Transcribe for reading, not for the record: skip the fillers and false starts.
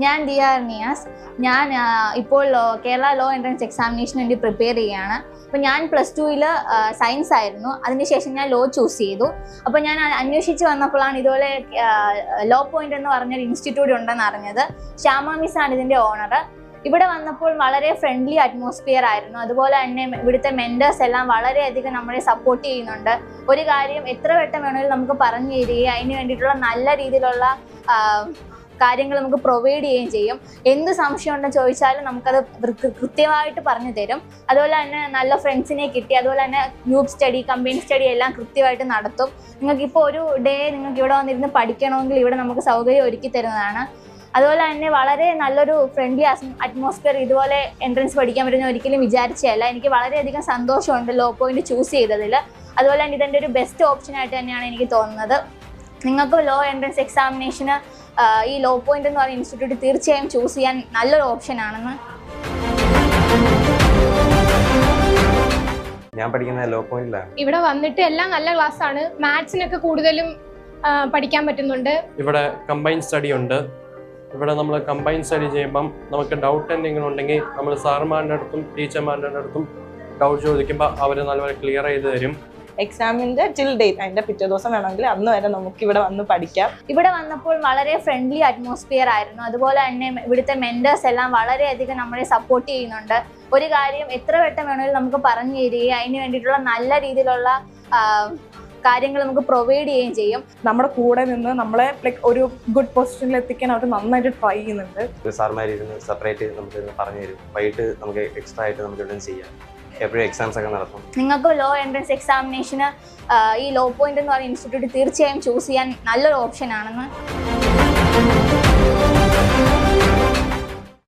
ഞാൻ ദിയാർ നിയാസ്. ഞാൻ ഇപ്പോൾ കേരള ലോ എൻട്രൻസ് എക്സാമിനേഷന് വേണ്ടി പ്രിപ്പയർ ചെയ്യുകയാണ്. അപ്പോൾ ഞാൻ +2 സയൻസ് ആയിരുന്നു. അതിനുശേഷം ഞാൻ ലോ ചൂസ് ചെയ്തു. അപ്പോൾ ഞാൻ അന്വേഷിച്ച് വന്നപ്പോഴാണ് ഇതുപോലെ ലോ പോയിന്റ് എന്ന് പറഞ്ഞൊരു ഇൻസ്റ്റിറ്റ്യൂട്ട് ഉണ്ടെന്ന് അറിഞ്ഞത്. ശ്യാമ മിസ്സാണ് ഇതിൻ്റെ ഓണർ. ഇവിടെ വന്നപ്പോൾ വളരെ ഫ്രണ്ട്ലി അറ്റ്മോസ്ഫിയർ ആയിരുന്നു. അതുപോലെ തന്നെ ഇവിടുത്തെ മെൻറ്റേഴ്സ് എല്ലാം വളരെയധികം നമ്മളെ സപ്പോർട്ട് ചെയ്യുന്നുണ്ട്. ഒരു കാര്യം എത്ര വട്ടം വേണമെങ്കിലും നമുക്ക് പറഞ്ഞു തരികയും അതിന് വേണ്ടിയിട്ടുള്ള നല്ല രീതിയിലുള്ള കാര്യങ്ങൾ നമുക്ക് പ്രൊവൈഡ് ചെയ്യുകയും ചെയ്യും. എന്ത് സംശയം ഉണ്ടെന്ന് ചോദിച്ചാലും നമുക്കത് കൃത്യമായിട്ട് പറഞ്ഞു തരും. അതുപോലെ തന്നെ നല്ല ഫ്രണ്ട്സിനെ കിട്ടി. അതുപോലെ തന്നെ ഗ്രൂപ്പ് സ്റ്റഡി, കമ്പൈൻ സ്റ്റഡി എല്ലാം കൃത്യമായിട്ട് നടത്തും. നിങ്ങൾക്കിപ്പോൾ ഒരു ഡേ നിങ്ങൾക്ക് ഇവിടെ വന്നിരുന്ന് പഠിക്കണമെങ്കിൽ ഇവിടെ നമുക്ക് സൗകര്യം ഒരുക്കി തരുന്നതാണ്. അതുപോലെ തന്നെ വളരെ നല്ലൊരു ഫ്രണ്ട്ലി അറ്റ്മോസ്ഫിയർ. ഇതുപോലെ എൻട്രൻസ് പഠിക്കാൻ പറ്റുന്ന ഒരിക്കലും വിചാരിച്ചതല്ല. എനിക്ക് വളരെയധികം സന്തോഷമുണ്ട് ലോ പോയിന്റ് ചൂസ് ചെയ്തതിൽ. അതുപോലെ തന്നെ ഇതെൻ്റെ ഒരു ബെസ്റ്റ് ഓപ്ഷനായിട്ട് തന്നെയാണ് എനിക്ക് തോന്നുന്നത്. നിങ്ങൾക്ക് ലോ എൻട്രൻസ് എക്സാമിനേഷന് ഈ ലോ പോയിന്റ് എന്ന് പറയുന്ന ഇൻസ്റ്റിറ്റ്യൂട്ട് തീർച്ചയായും ചൂസ് ചെയ്യാൻ നല്ലൊരു ഓപ്ഷനാണെന്ന്. ഞാൻ പഠിക്കുന്ന ലോ പോയിന്റിലാണ്. ഇവിടെ വന്നിട്ട് എല്ലാം നല്ല ക്ലാസ് ആണ്. മാത്സിനൊക്കെ കൂടുതലും പഠിക്കാൻ പറ്റുന്നുണ്ട്. ഇവിടെ കമ്പൈൻ സ്റ്റഡി ഉണ്ട്. ഇവിടെ നമ്മൾ കമ്പൈൻ സ്റ്റഡി ചെയ്യുമ്പം നമുക്ക് ഡൗട്ട് എന്തെങ്കിലും ഉണ്ടെങ്കിൽ നമ്മൾ സാറുമാരുടെ അടുത്തും ടീച്ചർമാരുടെ അടുത്തും ഡൗട്ട് ചോദിക്കുമ്പോൾ അവർ നല്ലപോലെ ക്ലിയർ ചെയ്ത് തരും. എക്സാമിന്റെ ടിൽ ഡേറ്റ്, അതിന്റെ പിറ്റേ ദിവസം വേണമെങ്കിൽ അന്ന് വരെ നമുക്ക് ഇവിടെ വന്ന് പഠിക്കാം. ഇവിടെ വന്നപ്പോൾ വളരെ ഫ്രണ്ട്ലി അറ്റ്മോസ്ഫിയർ ആയിരുന്നു. അതുപോലെ തന്നെ ഇവിടുത്തെ മെൻറ്റേഴ്സ് എല്ലാം വളരെയധികം നമ്മളെ സപ്പോർട്ട് ചെയ്യുന്നുണ്ട്. ഒരു കാര്യം എത്ര വട്ടം വേണമെങ്കിലും നമുക്ക് പറഞ്ഞു തരികയും അതിന് വേണ്ടിയിട്ടുള്ള നല്ല രീതിയിലുള്ള കാര്യങ്ങൾ നമുക്ക് പ്രൊവൈഡ് ചെയ്യുകയും ചെയ്യും. നമ്മുടെ കൂടെ നിന്ന് നമ്മളെ ഒരു ഗുഡ് പൊസിഷനിൽ എത്തിക്കാൻ അവർ നന്നായിട്ട് ട്രൈ ചെയ്യുന്നുണ്ട്. സാർമാരിരുന്ന് സെപ്പറേറ്റ് നമുക്ക് പറഞ്ഞു തരും. വൈകിട്ട് നമുക്ക് എക്സ്ട്രാ ആയിട്ട് നമുക്ക് ഇവിടെ ചെയ്യാം. എപ്പോഴും എക്സാംസ് ഒക്കെ നടത്തും. നിങ്ങൾക്ക് ലോ എൻട്രൻസ് എക്സാമിനേഷന് ഈ ലോ പോയിന്റ് എന്ന് പറയുന്ന ഇൻസ്റ്റിറ്റ്യൂട്ട് തീർച്ചയായും ചൂസ് ചെയ്യാൻ നല്ലൊരു ഓപ്ഷനാണെന്ന്.